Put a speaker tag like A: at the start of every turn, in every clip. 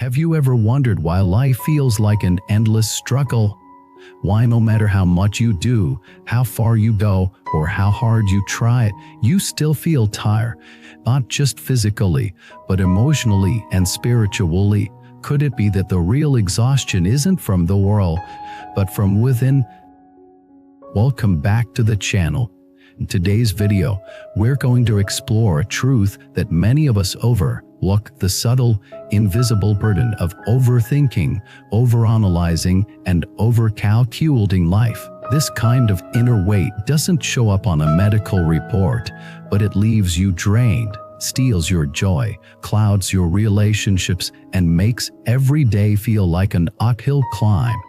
A: Have you ever wondered why life feels like an endless struggle? Why no matter how much you do, how far you go, or how hard you try, you still feel tired, not just physically, but emotionally and spiritually? Could it be that the real exhaustion isn't from the world, but from within? Welcome back to the channel. In today's video, we're going to explore a truth that many of us overlook: the subtle, invisible burden of overthinking, overanalyzing, and overcalculating life. This kind of inner weight doesn't show up on a medical report, but it leaves you drained, steals your joy, clouds your relationships, and makes every day feel like an uphill climb.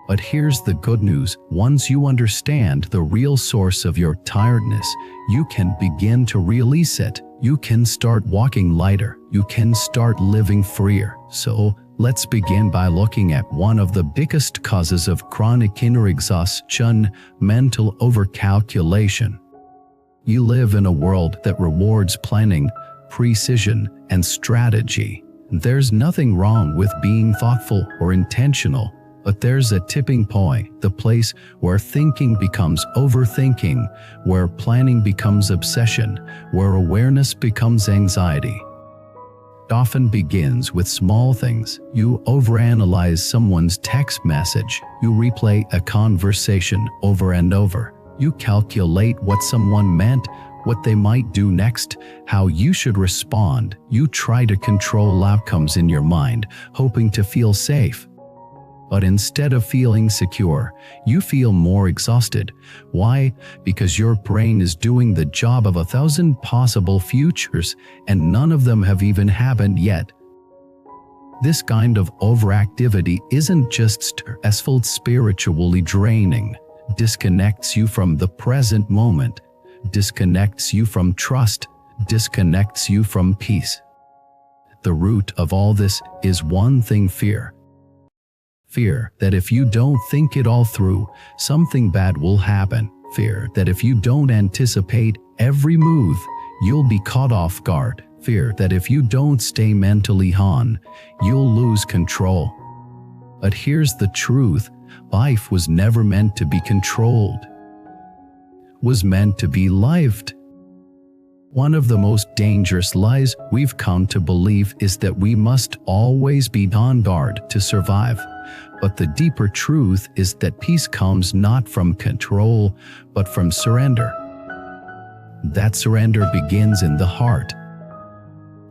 A: But here's the good news: once you understand the real source of your tiredness, you can begin to release it. You can start walking lighter. You can start living freer. So, let's begin by looking at one of the biggest causes of chronic inner exhaustion: mental overcalculation. You live in a world that rewards planning, precision, and strategy. There's nothing wrong with being thoughtful or intentional. But there's a tipping point, the place where thinking becomes overthinking, where planning becomes obsession, where awareness becomes anxiety. It often begins with small things. You overanalyze someone's text message. You replay a conversation over and over. You calculate what someone meant, what they might do next, how you should respond. You try to control outcomes in your mind, hoping to feel safe. But instead of feeling secure, you feel more exhausted. Why? Because your brain is doing the job of 1,000 possible futures, and none of them have even happened yet. This kind of overactivity isn't just stressful, it's spiritually draining. Disconnects you from the present moment, disconnects you from trust, disconnects you from peace. The root of all this is one thing: fear. Fear that if you don't think it all through, something bad will happen. Fear that if you don't anticipate every move, you'll be caught off guard. Fear that if you don't stay mentally on, you'll lose control. But here's the truth: life was never meant to be controlled. It was meant to be lived. One of the most dangerous lies we've come to believe is that we must always be on guard to survive. But the deeper truth is that peace comes not from control, but from surrender. That surrender begins in the heart.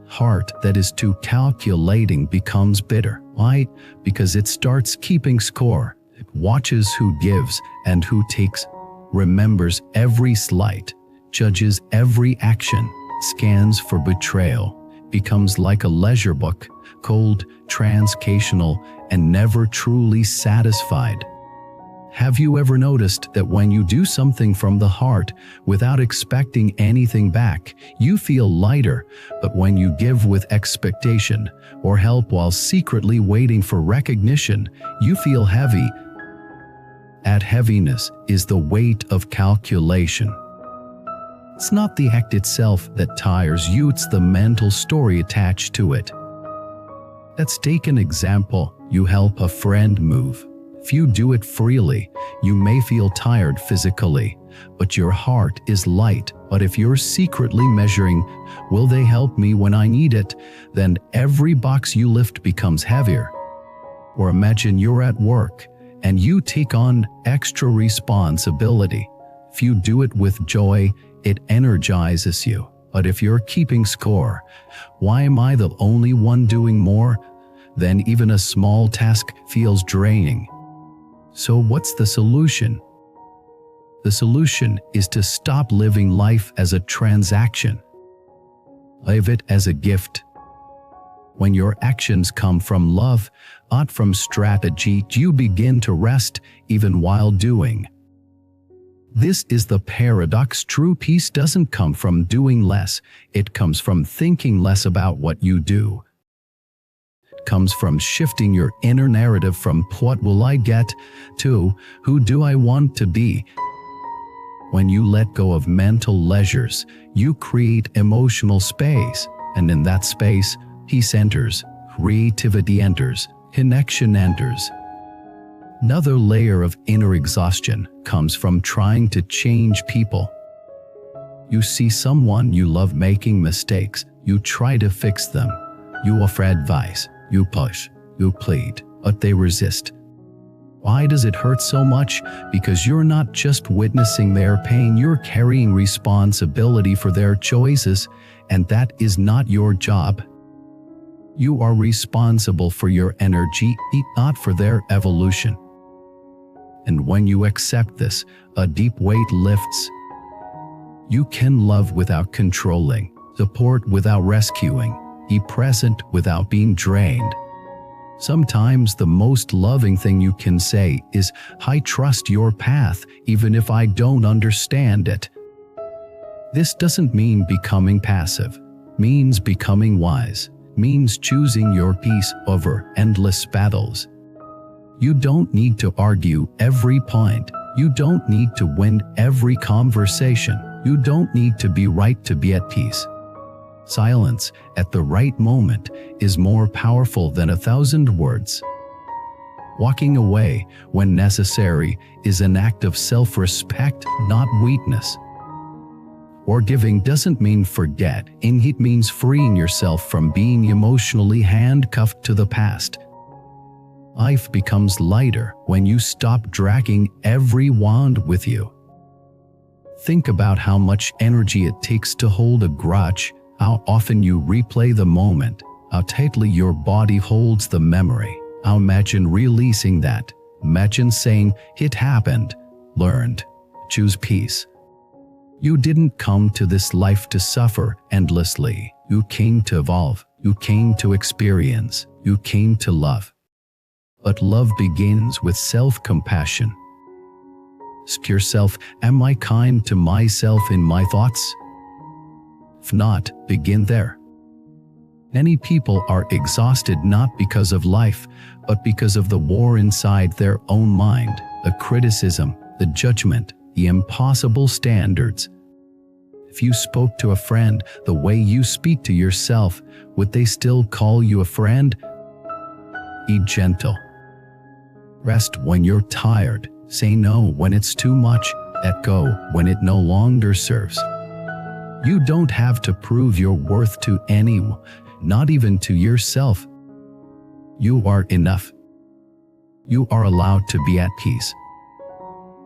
A: Heart that is too calculating becomes bitter. Why? Because it starts keeping score. It watches who gives and who takes, remembers every slight, judges every action, scans for betrayal, becomes like a leisure book, cold, transactional, and never truly satisfied. Have you ever noticed that when you do something from the heart without expecting anything back, you feel lighter, but when you give with expectation or help while secretly waiting for recognition, you feel heavy? That heaviness is the weight of calculation. It's not the act itself that tires you, it's the mental story attached to it. Let's take an example. You help a friend move. If you do it freely, you may feel tired physically, but your heart is light. But if you're secretly measuring, will they help me when I need it, then every box you lift becomes heavier. Or imagine you're at work and you take on extra responsibility. If you do it with joy, it energizes you. But if you're keeping score, why am I the only one doing more? Then even a small task feels draining. So what's the solution? The solution is to stop living life as a transaction. Live it as a gift. When your actions come from love, not from strategy, you begin to rest even while doing. This is the paradox. True peace doesn't come from doing less, it comes from thinking less about what you do. It comes from shifting your inner narrative from "what will I get" to "who do I want to be." When you let go of mental leisures, you create emotional space, and in that space, peace enters. creativity enters, connection enters. Another layer of inner exhaustion comes from trying to change people. You see someone you love making mistakes, you try to fix them. You offer advice, you push, you plead, but they resist. Why does it hurt so much? Because you're not just witnessing their pain, you're carrying responsibility for their choices, and that is not your job. You are responsible for your energy, not for their evolution. And when you accept this, a deep weight lifts. You can love without controlling, support without rescuing, be present without being drained. Sometimes the most loving thing you can say is, "I trust your path, even if I don't understand it." This doesn't mean becoming passive, means becoming wise, means choosing your peace over endless battles. You don't need to argue every point. You don't need to win every conversation. You don't need to be right to be at peace. Silence at the right moment is more powerful than 1,000 words. Walking away when necessary is an act of self-respect, not weakness. Forgiving doesn't mean forgetting, it means freeing yourself from being emotionally handcuffed to the past. Life becomes lighter when you stop dragging every wound with you. Think about how much energy it takes to hold a grudge, how often you replay the moment, how tightly your body holds the memory. Now imagine releasing that. Imagine saying, "It happened, learned, choose peace." You didn't come to this life to suffer endlessly. You came to evolve. You came to experience. You came to love. But love begins with self-compassion. Ask yourself, am I kind to myself in my thoughts? If not, begin there. Many people are exhausted not because of life, but because of the war inside their own mind, the criticism, the judgment, the impossible standards. If you spoke to a friend the way you speak to yourself, would they still call you a friend? Be gentle. Rest when you're tired. Say no when it's too much. Let go when it no longer serves. You don't have to prove your worth to anyone, not even to yourself. You are enough. You are allowed to be at peace.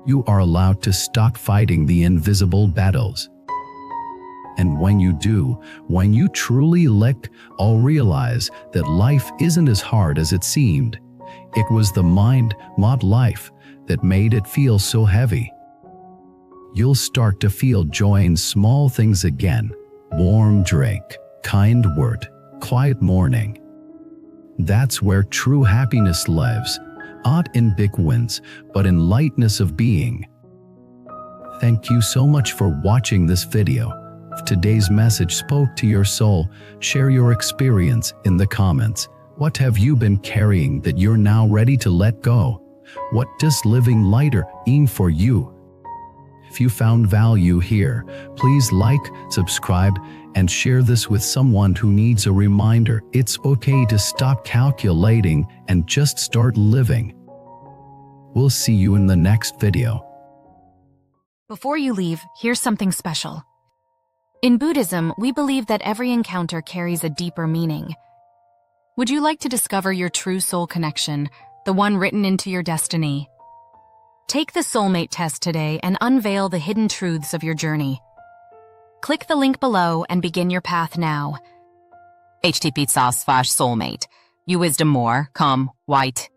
A: You are allowed to stop fighting the invisible battles. And when you do, when you truly let go, realize that life isn't as hard as it seemed. It was the mind, not life, that made it feel so heavy. You'll start to feel joy in small things again. Warm drink, kind word, quiet morning. That's where true happiness lives, not in big wins, but in lightness of being. Thank you so much for watching this video. If today's message spoke to your soul, share your experience in the comments. What have you been carrying that you're now ready to let go? What does living lighter mean for you? If you found value here, please like, subscribe, and share this with someone who needs a reminder. It's okay to stop calculating and just start living. We'll see you in the next video.
B: Before you leave, here's something special. In Buddhism, we believe that every encounter carries a deeper meaning. Would you like to discover your true soul connection, the one written into your destiny? Take the Soulmate Test today and unveil the hidden truths of your journey. Click the link below and begin your path now.
C: http://soulmate. You wisdom more, come, white.